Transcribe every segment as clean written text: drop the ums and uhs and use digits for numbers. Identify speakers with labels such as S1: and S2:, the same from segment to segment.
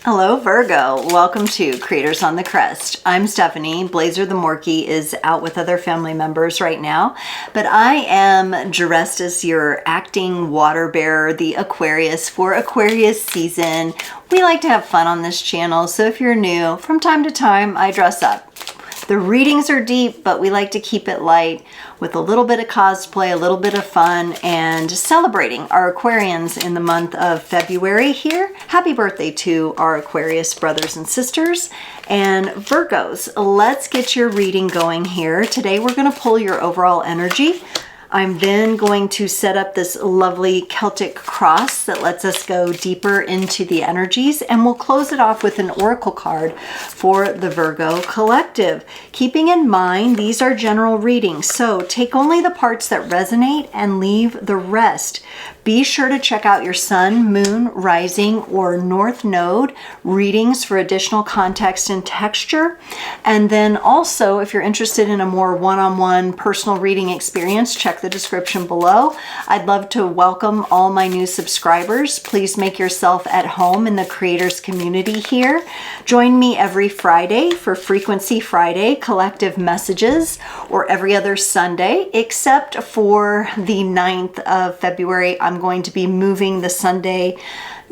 S1: Hello Virgo, welcome to Creators on the Crest. I'm Stephanie. Blazer the Morkie is out with other family members right now, but I am dressed as your acting water bearer, the Aquarius, for Aquarius season. We like to have fun on this channel, so if you're new, from time to time I dress up. The readings are deep, but we like to keep it light with a little bit of cosplay, a little bit of fun, and celebrating our Aquarians in the month of February here. Happy birthday to our Aquarius brothers and sisters. And Virgos, let's get your reading going here. Today we're going to pull your overall energy. I'm then going to set up this lovely Celtic cross that lets us go deeper into the energies, and we'll close it off with an oracle card for the Virgo collective. Keeping in mind, these are general readings, so take only the parts that resonate and leave the rest. Be sure to check out your sun, moon, rising, or north node readings for additional context and texture. And then also, if you're interested in a more one-on-one personal reading experience, check the description below. I'd love to welcome all my new subscribers. Please make yourself at home in the creators community here. Join me every Friday for Frequency Friday collective messages, or every other Sunday, except for the 9th of February. I'm going to be moving the Sunday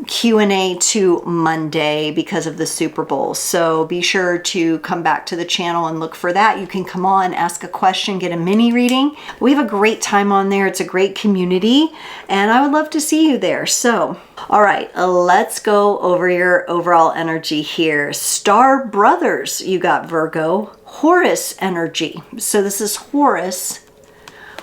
S1: Q&A to Monday because of the Super Bowl. So be sure to come back to the channel and look for that. You can come on, ask a question, get a mini reading. We have a great time on there. It's a great community and I would love to see you there. So, all right, let's go over your overall energy here. Star Brothers, you got Virgo. Horus energy. So this is Horus,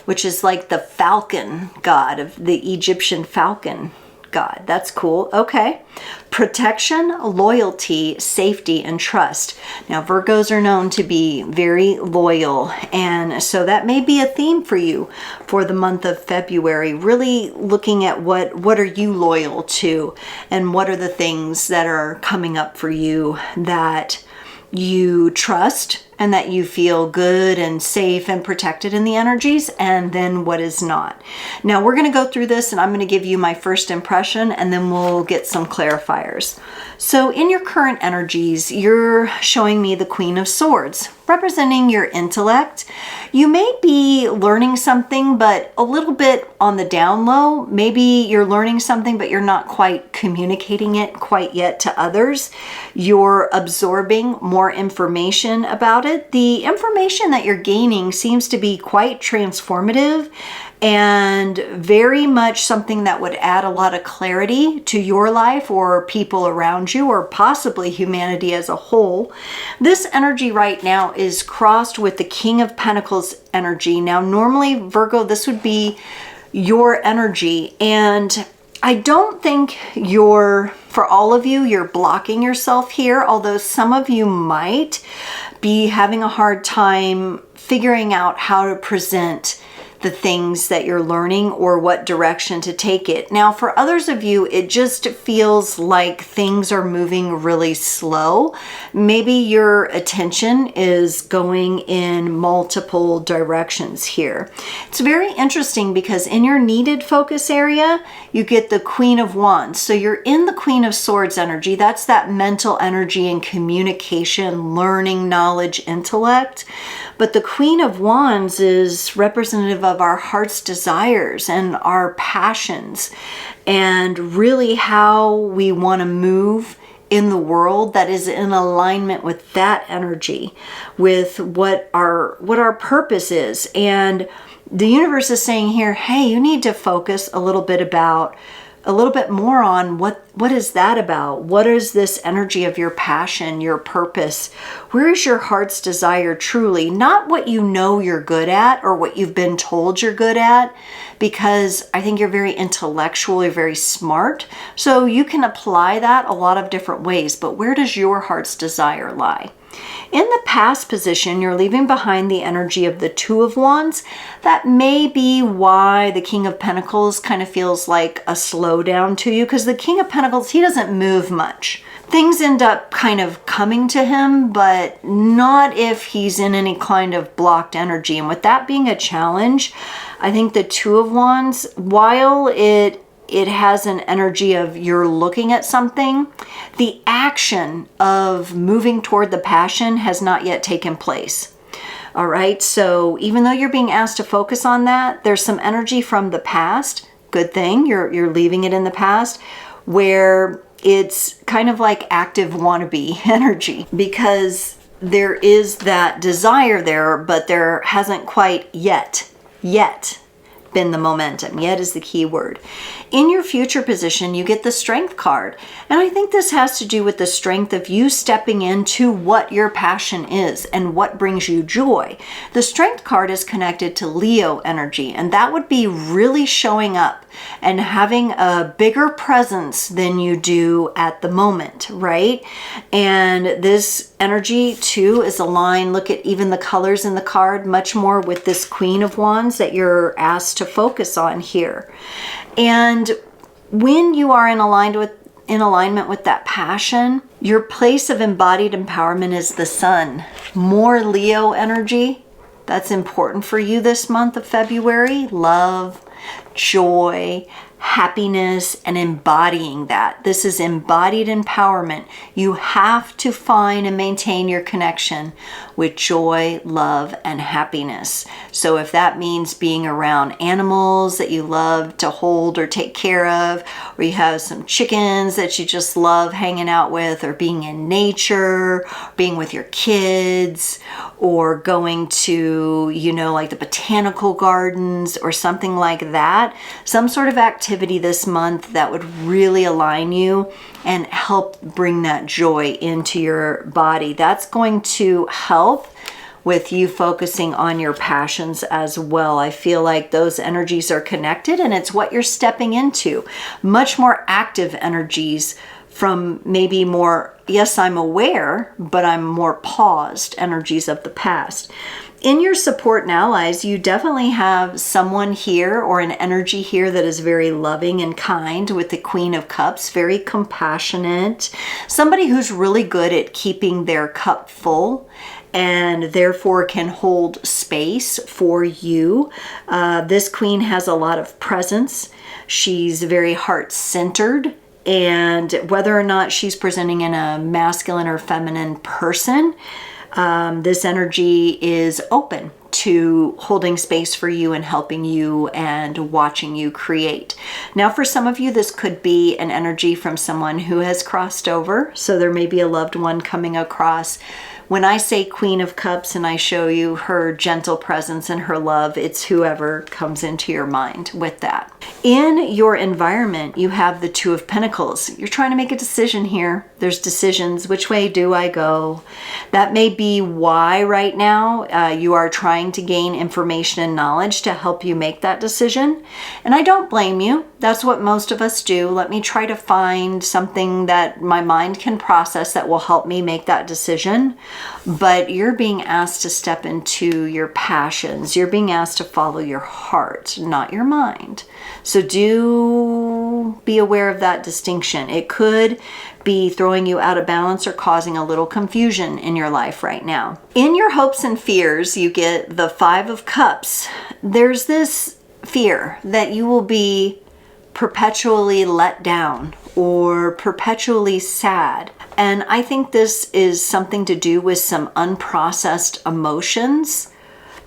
S1: which is like the falcon god of the Egyptian falcon god. That's cool. Okay. Protection, loyalty, safety, and trust. Now, Virgos are known to be very loyal, and so that may be a theme for you for the month of February. Really looking at what are you loyal to, and what are the things that are coming up for you that you trust and that you feel good and safe and protected in the energies, and then what is not. Now we're going to go through this and I'm going to give you my first impression and then we'll get some clarifiers. So in your current energies, you're showing me the Queen of Swords, representing your intellect. You may be learning something, but a little bit on the down low. Maybe you're learning something, but you're not quite communicating it quite yet to others. You're absorbing more information about it. The information that you're gaining seems to be quite transformative and very much something that would add a lot of clarity to your life or people around you, or possibly humanity as a whole. This energy right now is crossed with the King of Pentacles energy. Now, normally, Virgo, this would be your energy, and I don't think for all of you, you're blocking yourself here, although some of you might be having a hard time figuring out how to present the things that you're learning or what direction to take it. Now, for others of you, it just feels like things are moving really slow. Maybe your attention is going in multiple directions here. It's very interesting because in your needed focus area, you get the Queen of Wands. So you're in the Queen of Swords energy. That's that mental energy and communication, learning, knowledge, intellect. But the Queen of Wands is representative of our heart's desires and our passions, and really how we want to move in the world that is in alignment with that energy, with what our purpose is. And the universe is saying here, hey, you need to focus a little bit more on what is that about? What is this energy of your passion, your purpose? Where is your heart's desire truly? Not what you know you're good at or what you've been told you're good at, because I think you're very intellectual, you're very smart. So you can apply that a lot of different ways, but where does your heart's desire lie? In the past position, you're leaving behind the energy of the Two of Wands. That may be why the King of Pentacles kind of feels like a slowdown to you, because the King of Pentacles, he doesn't move much. Things end up kind of coming to him, but not if he's in any kind of blocked energy. And with that being a challenge, I think the Two of Wands, while it it has an energy of you're looking at something. The action of moving toward the passion has not yet taken place. All right, so even though you're being asked to focus on that, there's some energy from the past. Good thing you're leaving it in the past, where it's kind of like active wannabe energy, because there is that desire there, but there hasn't quite yet been the momentum. Yet is the key word. In your future position, you get the Strength card. And I think this has to do with the strength of you stepping into what your passion is and what brings you joy. The Strength card is connected to Leo energy, and that would be really showing up and having a bigger presence than you do at the moment, right? And this energy too is aligned. Look at even the colors in the card, much more with this Queen of Wands that you're asked to focus on here. And when you are in alignment with that passion, your place of embodied empowerment is the Sun. More Leo energy. That's important for you this month of February. Love, joy, happiness, and embodying that. This is embodied empowerment. You have to find and maintain your connection with joy, love, and happiness. So if that means being around animals that you love to hold or take care of, or you have some chickens that you just love hanging out with, or being in nature, being with your kids, or going to, like the botanical gardens or something like that, some sort of activity this month that would really align you and help bring that joy into your body. That's going to help with you focusing on your passions as well. I feel like those energies are connected, and it's what you're stepping into. Much more active energies from maybe more, yes, I'm aware, but I'm more paused energies of the past. In your support and allies, you definitely have someone here or an energy here that is very loving and kind with the Queen of Cups, very compassionate, somebody who's really good at keeping their cup full and therefore can hold space for you. This queen has a lot of presence. She's very heart-centered. And whether or not she's presenting in a masculine or feminine person, this energy is open to holding space for you and helping you and watching you create. Now, for some of you, this could be an energy from someone who has crossed over. So there may be a loved one coming across. When I say Queen of Cups and I show you her gentle presence and her love, it's whoever comes into your mind with that. In your environment, you have the Two of Pentacles. You're trying to make a decision here. There's decisions. Which way do I go? That may be why right now you are trying to gain information and knowledge to help you make that decision. And I don't blame you. That's what most of us do. Let me try to find something that my mind can process that will help me make that decision. But you're being asked to step into your passions. You're being asked to follow your heart, not your mind. So do be aware of that distinction. It could be throwing you out of balance or causing a little confusion in your life right now. In your hopes and fears, you get the Five of Cups. There's this fear that you will be perpetually let down or perpetually sad. And I think this is something to do with some unprocessed emotions,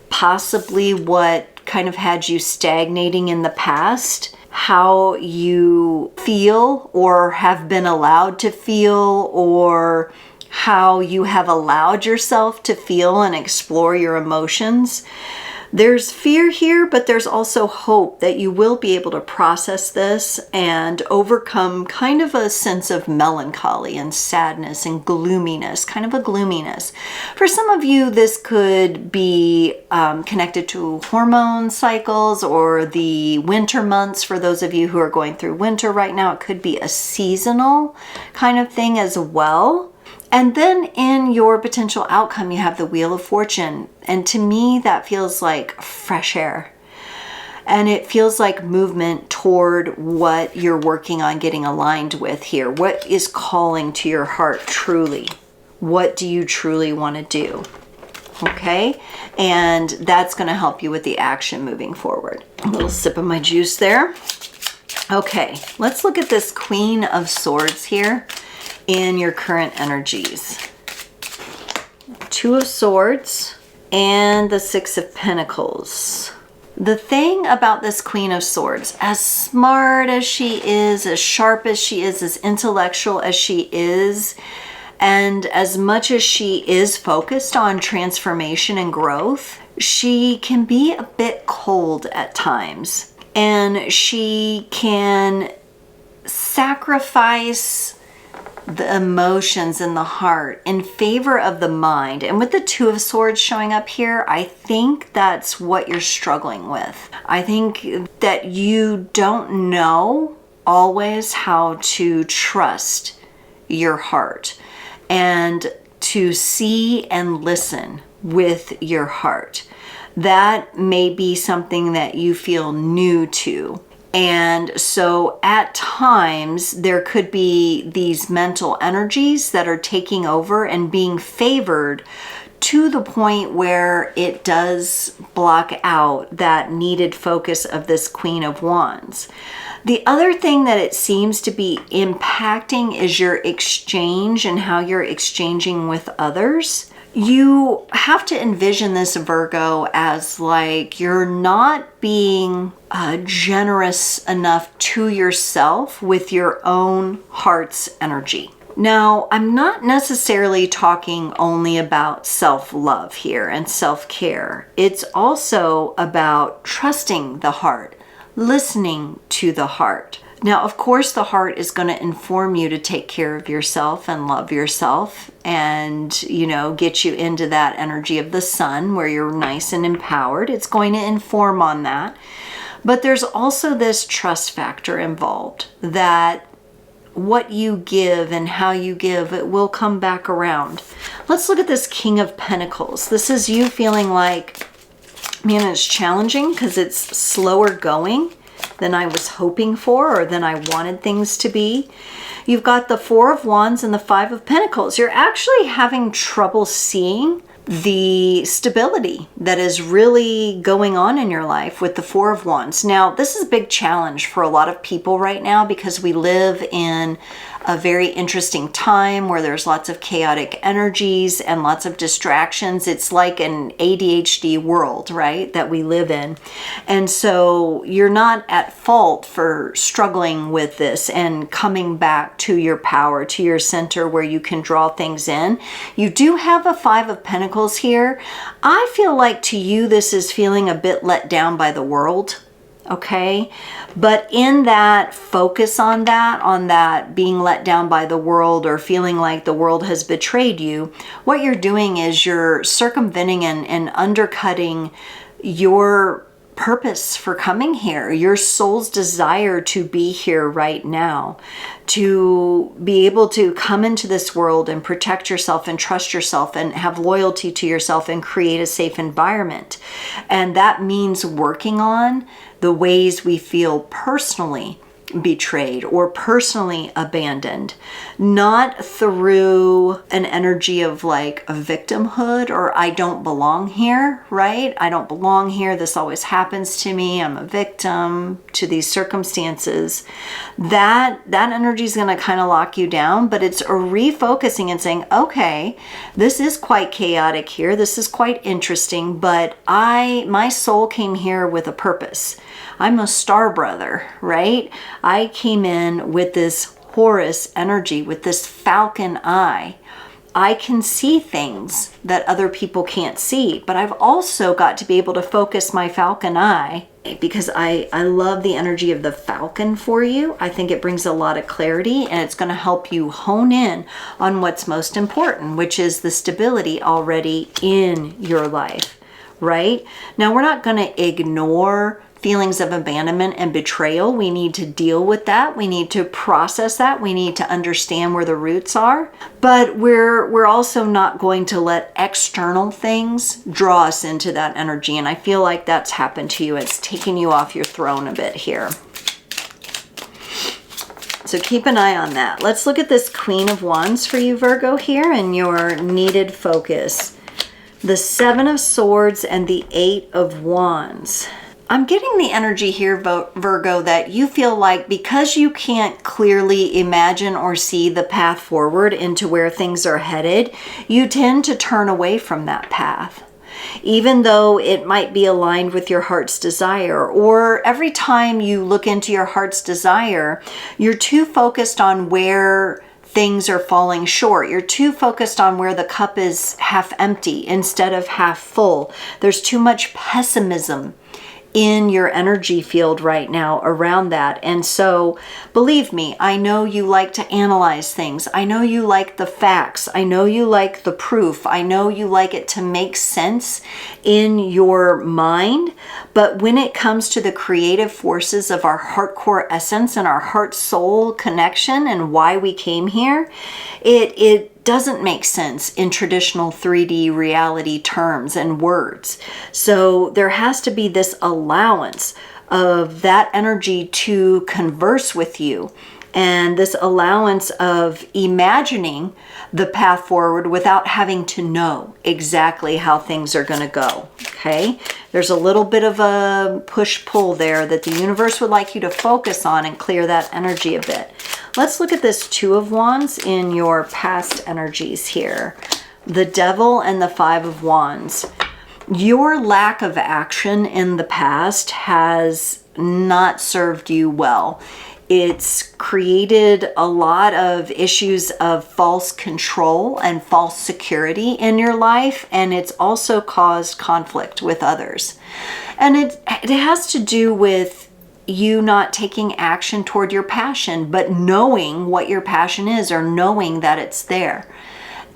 S1: possibly what kind of had you stagnating in the past, how you feel or have been allowed to feel, or how you have allowed yourself to feel and explore your emotions. There's fear here, but there's also hope that you will be able to process this and overcome kind of a sense of melancholy and sadness and gloominess, kind of a gloominess. For some of you, this could be connected to hormone cycles or the winter months. For those of you who are going through winter right now, it could be a seasonal kind of thing as well. And then in your potential outcome, you have the Wheel of Fortune. And to me, that feels like fresh air. And it feels like movement toward what you're working on getting aligned with here. What is calling to your heart truly? What do you truly want to do? Okay? And that's going to help you with the action moving forward. A little sip of my juice there. Okay, let's look at this Queen of Swords here in your current energies. Two of Swords and the Six of Pentacles. The thing about this Queen of Swords, as smart as she is, as sharp as she is, as intellectual as she is, and as much as she is focused on transformation and growth, she can be a bit cold at times. And she can sacrifice the emotions in the heart in favor of the mind. And with the Two of Swords showing up here, I think that's what you're struggling with. I think that you don't know always how to trust your heart and to see and listen with your heart. That may be something that you feel new to. And so at times there could be these mental energies that are taking over and being favored to the point where it does block out that needed focus of this Queen of Wands. The other thing that it seems to be impacting is your exchange and how you're exchanging with others. You have to envision this, Virgo, as like you're not being generous enough to yourself with your own heart's energy. Now, I'm not necessarily talking only about self-love here and self-care. It's also about trusting the heart, listening to the heart. Now, of course, the heart is going to inform you to take care of yourself and love yourself and, you know, get you into that energy of the sun where you're nice and empowered. It's going to inform on that. But there's also this trust factor involved that what you give and how you give, it will come back around. Let's look at this King of Pentacles. This is you feeling like, man, it's challenging because it's slower going than I was hoping for or than I wanted things to be. You've got the Four of Wands and the Five of Pentacles. You're actually having trouble seeing the stability that is really going on in your life with the Four of Wands. Now, this is a big challenge for a lot of people right now because we live in a very interesting time where there's lots of chaotic energies and lots of distractions. It's like an ADHD world, right, that we live in. And so you're not at fault for struggling with this and coming back to your power, to your center where you can draw things in. You do have a Five of Pentacles here. I feel like to you this is feeling a bit let down by the world. Okay, but in that focus on that being let down by the world or feeling like the world has betrayed you, what you're doing is you're circumventing and undercutting your purpose for coming here, your soul's desire to be here right now, to be able to come into this world and protect yourself and trust yourself and have loyalty to yourself and create a safe environment. And that means working on the ways we feel personally betrayed or personally abandoned, not through an energy of like a victimhood or I don't belong here, right? I don't belong here. This always happens to me. I'm a victim to these circumstances. That energy is going to kind of lock you down, but it's a refocusing and saying, okay, this is quite chaotic here. This is quite interesting, but my soul came here with a purpose. I'm a star brother, right? I came in with this Horus energy, with this falcon eye. I can see things that other people can't see, but I've also got to be able to focus my falcon eye because I love the energy of the falcon for you. I think it brings a lot of clarity and it's going to help you hone in on what's most important, which is the stability already in your life, right? Now, we're not going to ignore feelings of abandonment and betrayal. We need to deal with that. We need to process that. We need to understand where the roots are. But we're also not going to let external things draw us into that energy. And I feel like that's happened to you. It's taken you off your throne a bit here. So keep an eye on that. Let's look at this Queen of Wands for you, Virgo, here and your needed focus. The Seven of Swords and the Eight of Wands. I'm getting the energy here, Virgo, that you feel like because you can't clearly imagine or see the path forward into where things are headed, you tend to turn away from that path. Even though it might be aligned with your heart's desire, or every time you look into your heart's desire, you're too focused on where things are falling short. You're too focused on where the cup is half empty instead of half full. There's too much pessimism in your energy field right now around that. And so believe me, I know you like to analyze things. I know you like the facts. I know you like the proof. I know you like it to make sense in your mind. But when it comes to the creative forces of our heart core essence and our heart soul connection and why we came here, it doesn't make sense in traditional 3D reality terms and words. So there has to be this allowance of that energy to converse with you, and this allowance of imagining the path forward without having to know exactly how things are going to go. Okay? There's a little bit of a push-pull there that the universe would like you to focus on and clear that energy a bit. Let's look at this Two of Wands in your past energies here. The Devil and the Five of Wands. Your lack of action in the past has not served you well. It's created a lot of issues of false control and false security in your life, and it's also caused conflict with others. And it has to do with you not taking action toward your passion, but knowing what your passion is or knowing that it's there.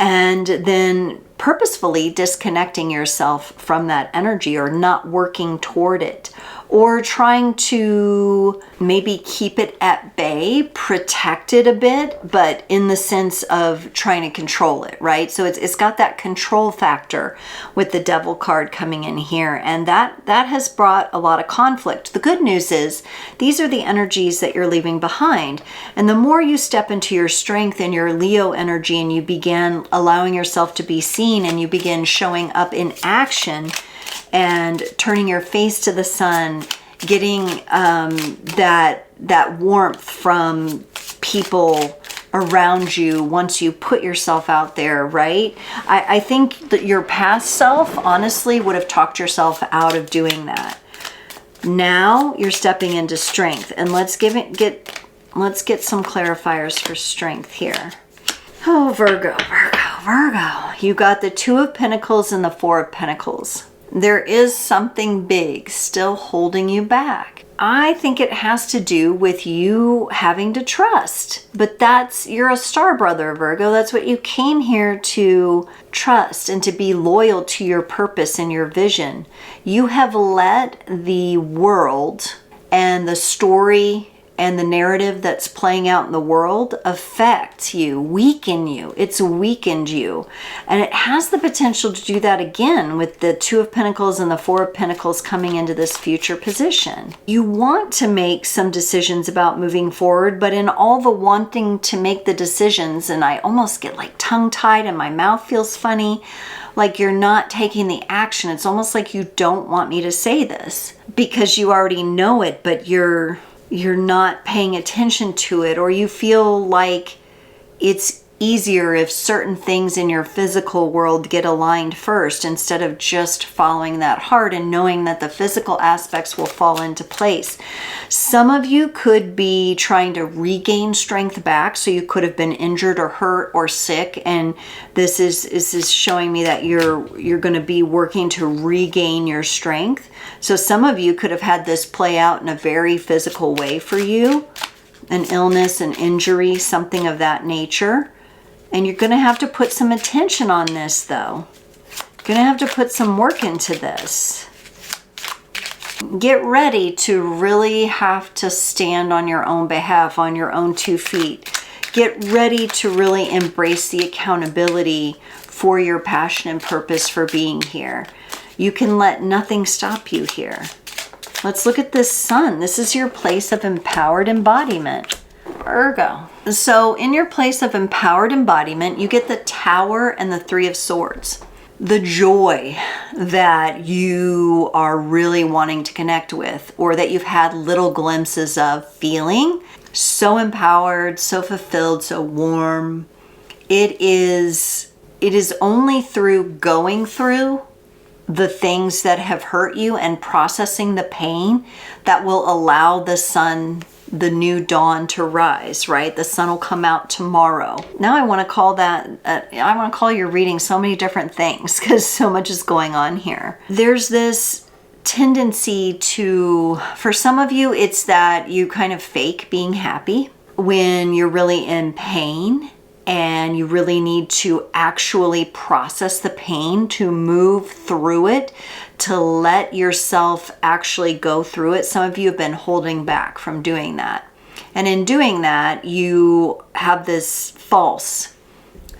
S1: And then purposefully disconnecting yourself from that energy or not working toward it, or trying to maybe keep it at bay, protect it a bit, but in the sense of trying to control it, right? So it's got that control factor with the Devil card coming in here, and that has brought a lot of conflict. The good news is these are the energies that you're leaving behind, and the more you step into your strength and your Leo energy and you begin allowing yourself to be seen and you begin showing up in action and turning your face to the sun, getting that warmth from people around you once you put yourself out there, right? I think that your past self honestly would have talked yourself out of doing that. Now you're stepping into strength, and let's get some clarifiers for strength here. Oh, Virgo. You got the Two of Pentacles and the Four of Pentacles. There is something big still holding you back. I think it has to do with you having to trust, but you're a star brother, Virgo. That's what you came here to trust and to be loyal to your purpose and your vision. You have let the world and the story and the narrative that's playing out in the world affect you, weaken you. It's weakened you. And it has the potential to do that again with the Two of Pentacles and the Four of Pentacles coming into this future position. You want to make some decisions about moving forward, but in all the wanting to make the decisions, and I almost get like tongue-tied and my mouth feels funny, like you're not taking the action. It's almost like you don't want me to say this because you already know it, but you're not paying attention to it, or you feel like it's easier if certain things in your physical world get aligned first instead of just following that heart and knowing that the physical aspects will fall into place. Some of you could be trying to regain strength back, so you could have been injured or hurt or sick, and this is showing me that you're going to be working to regain your strength. So some of you could have had this play out in a very physical way for you, an illness, an injury, something of that nature. And you're going to have to put some attention on this, though. You're going to have to put some work into this. Get ready to really have to stand on your own behalf, on your own 2 feet. Get ready to really embrace the accountability for your passion and purpose for being here. You can let nothing stop you here. Let's look at this Sun. This is your place of empowered embodiment. Virgo. So in your place of empowered embodiment, you get the Tower and the Three of Swords. the joy that you are really wanting to connect with, or that you've had little glimpses of feeling so empowered, so fulfilled, so warm. It is only through going through the things that have hurt you and processing the pain that will allow the sun, the new dawn, to rise, right? The sun will come out tomorrow. Now I want to call that, I want to call your reading so many different things because so much is going on here. There's this tendency to, for some of you, it's that you kind of fake being happy when you're really in pain. And you really need to actually process the pain, to move through it, to let yourself actually go through it. Some of you have been holding back from doing that. And in doing that, you have this false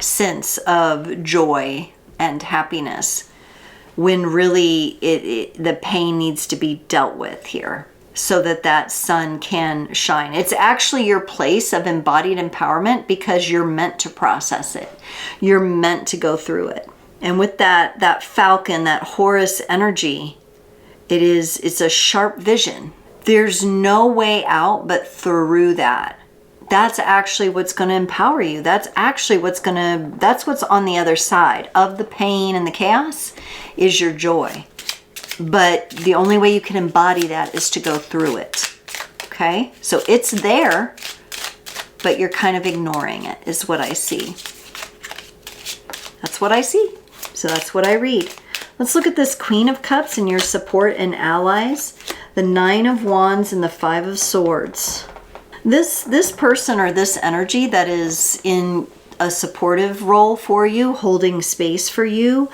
S1: sense of joy and happiness when really the pain needs to be dealt with here, so that sun can shine. It's actually your place of embodied empowerment because you're meant to process it. You're meant to go through it. And with that Falcon, that Horus energy, it's a sharp vision. There's no way out but through that. That's actually what's going to empower you. That's actually what's on the other side of the pain and the chaos is your joy. But the only way you can embody that is to go through it. Okay? So it's there, but you're kind of ignoring it, is what I see. That's what I see. So that's what I read. Let's look at this Queen of Cups and your support and allies. The Nine of Wands and the Five of Swords. This person or this energy that is in a supportive role for you, holding space for you,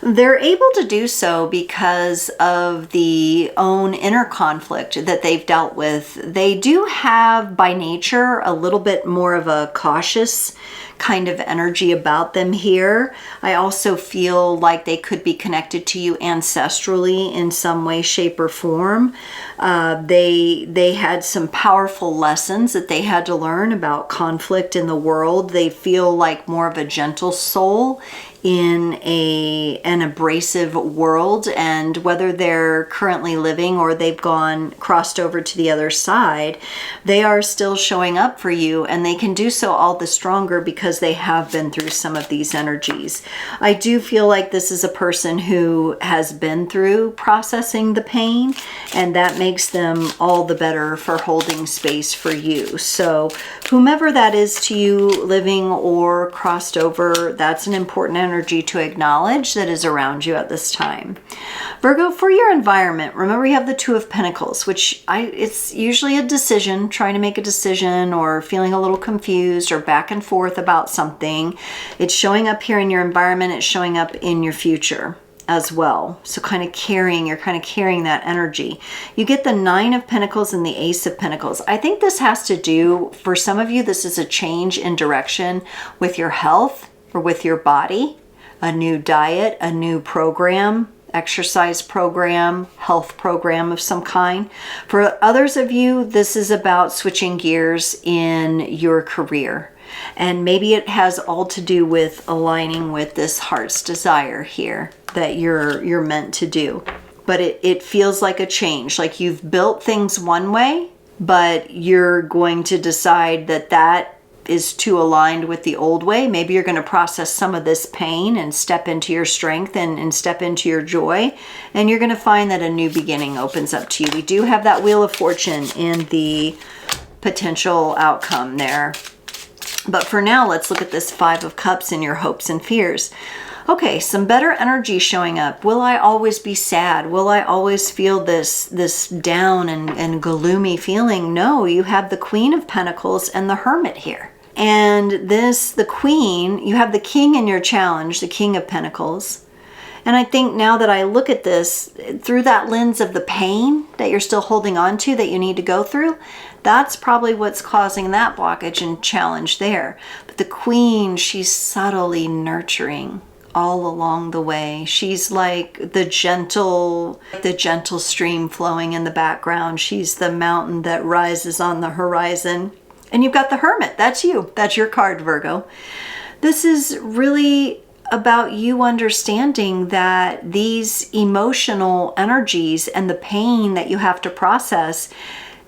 S1: they're able to do so because of the own inner conflict that they've dealt with. They do have by nature a little bit more of a cautious kind of energy about them here. I also feel like they could be connected to you ancestrally in some way, shape, or form. They had some powerful lessons that they had to learn about conflict in the world. They feel like more of a gentle soul in an abrasive world, and whether they're currently living or they've crossed over to the other side, they are still showing up for you, and they can do so all the stronger because they have been through some of these energies. I do feel like this is a person who has been through processing the pain, and that makes them all the better for holding space for you. So whomever that is to you, living or crossed over, that's an important energy to acknowledge that is around you at this time. Virgo, for your environment, remember you have the Two of Pentacles, which it's usually a decision, trying to make a decision or feeling a little confused or back and forth about something. It's showing up here in your environment. It's showing up in your future as well. So you're kind of carrying that energy. You get the Nine of Pentacles and the Ace of Pentacles. I think this has to do, for some of you, this is a change in direction with your health or with your body. A new diet, a new program, exercise program, health program of some kind. For others of you, this is about switching gears in your career. And maybe it has all to do with aligning with this heart's desire here that you're meant to do. But it feels like a change, like you've built things one way, but you're going to decide that is too aligned with the old way. Maybe you're going to process some of this pain and step into your strength and step into your joy. And you're going to find that a new beginning opens up to you. We do have that Wheel of Fortune in the potential outcome there. But for now, let's look at this Five of Cups and your hopes and fears. Okay, some better energy showing up. Will I always be sad? Will I always feel this down and gloomy feeling? No, you have the Queen of Pentacles and the Hermit here. And the Queen, you have the King in your challenge, the King of Pentacles. And I think now that I look at this through that lens of the pain that you're still holding on to, that you need to go through, that's probably what's causing that blockage and challenge there. But the Queen, she's subtly nurturing all along the way. She's like the gentle stream flowing in the background. She's the mountain that rises on the horizon. And you've got the Hermit. That's you. That's your card, Virgo. This is really about you understanding that these emotional energies and the pain that you have to process,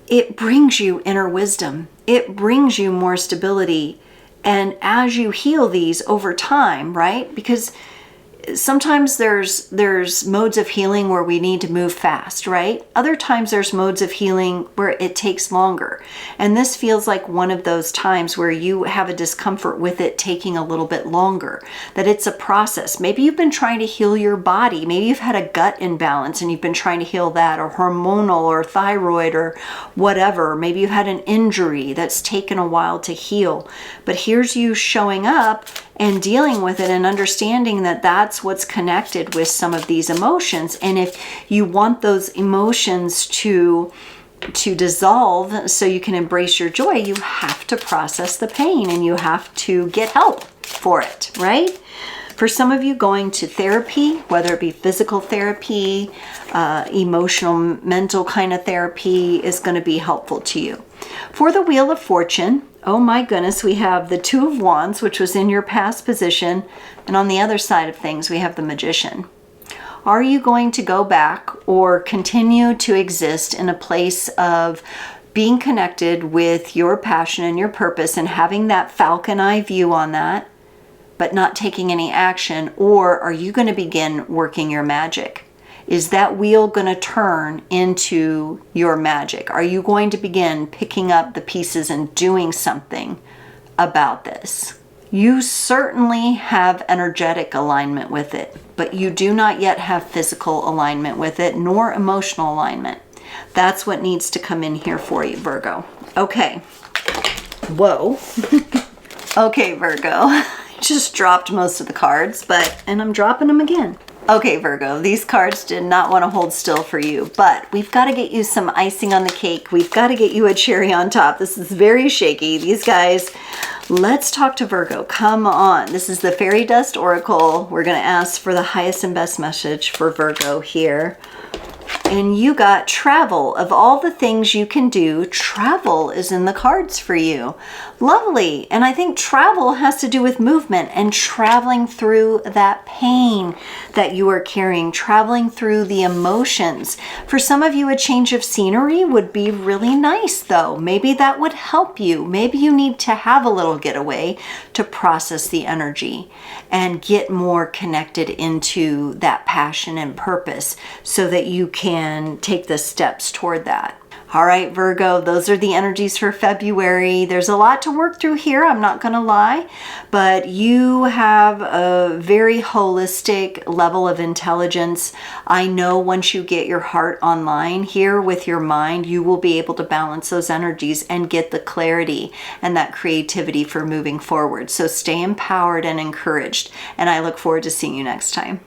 S1: it brings you inner wisdom. It brings you more stability. And as you heal these over time, right? Because sometimes there's modes of healing where we need to move fast, right? Other times there's modes of healing where it takes longer. And this feels like one of those times where you have a discomfort with it taking a little bit longer, that it's a process. Maybe you've been trying to heal your body. Maybe you've had a gut imbalance and you've been trying to heal that, or hormonal or thyroid or whatever. Maybe you've had an injury that's taken a while to heal. But here's you showing up and dealing with it and understanding that that's what's connected with some of these emotions. And if you want those emotions to dissolve so you can embrace your joy, you have to process the pain and you have to get help for it, right? For some of you, going to therapy, whether it be physical therapy, emotional, mental kind of therapy, is going to be helpful to you. For the Wheel of Fortune, oh my goodness, we have the Two of Wands, which was in your past position. And on the other side of things, we have the Magician. Are you going to go back or continue to exist in a place of being connected with your passion and your purpose and having that falcon eye view on that, but not taking any action? Or are you going to begin working your magic? Is that wheel going to turn into your magic? Are you going to begin picking up the pieces and doing something about this? You certainly have energetic alignment with it, but you do not yet have physical alignment with it, nor emotional alignment. That's what needs to come in here for you, Virgo. Okay. Whoa. Okay, Virgo. I just dropped most of the cards, and I'm dropping them again. Okay, Virgo, these cards did not want to hold still for you, but we've got to get you some icing on the cake. We've got to get you a cherry on top. This is very shaky. These guys, let's talk to Virgo. Come on. This is the Fairy Dust Oracle. We're going to ask for the highest and best message for Virgo here. And you got travel. Of all the things you can do, travel is in the cards for you. Lovely. And I think travel has to do with movement and traveling through that pain that you are carrying, traveling through the emotions. For some of you, a change of scenery would be really nice, though. Maybe that would help you. Maybe you need to have a little getaway to process the energy and get more connected into that passion and purpose so that you can take the steps toward that. All right, Virgo, those are the energies for February. There's a lot to work through here, I'm not going to lie, but you have a very holistic level of intelligence. I know once you get your heart online here with your mind, you will be able to balance those energies and get the clarity and that creativity for moving forward. So stay empowered and encouraged, and I look forward to seeing you next time.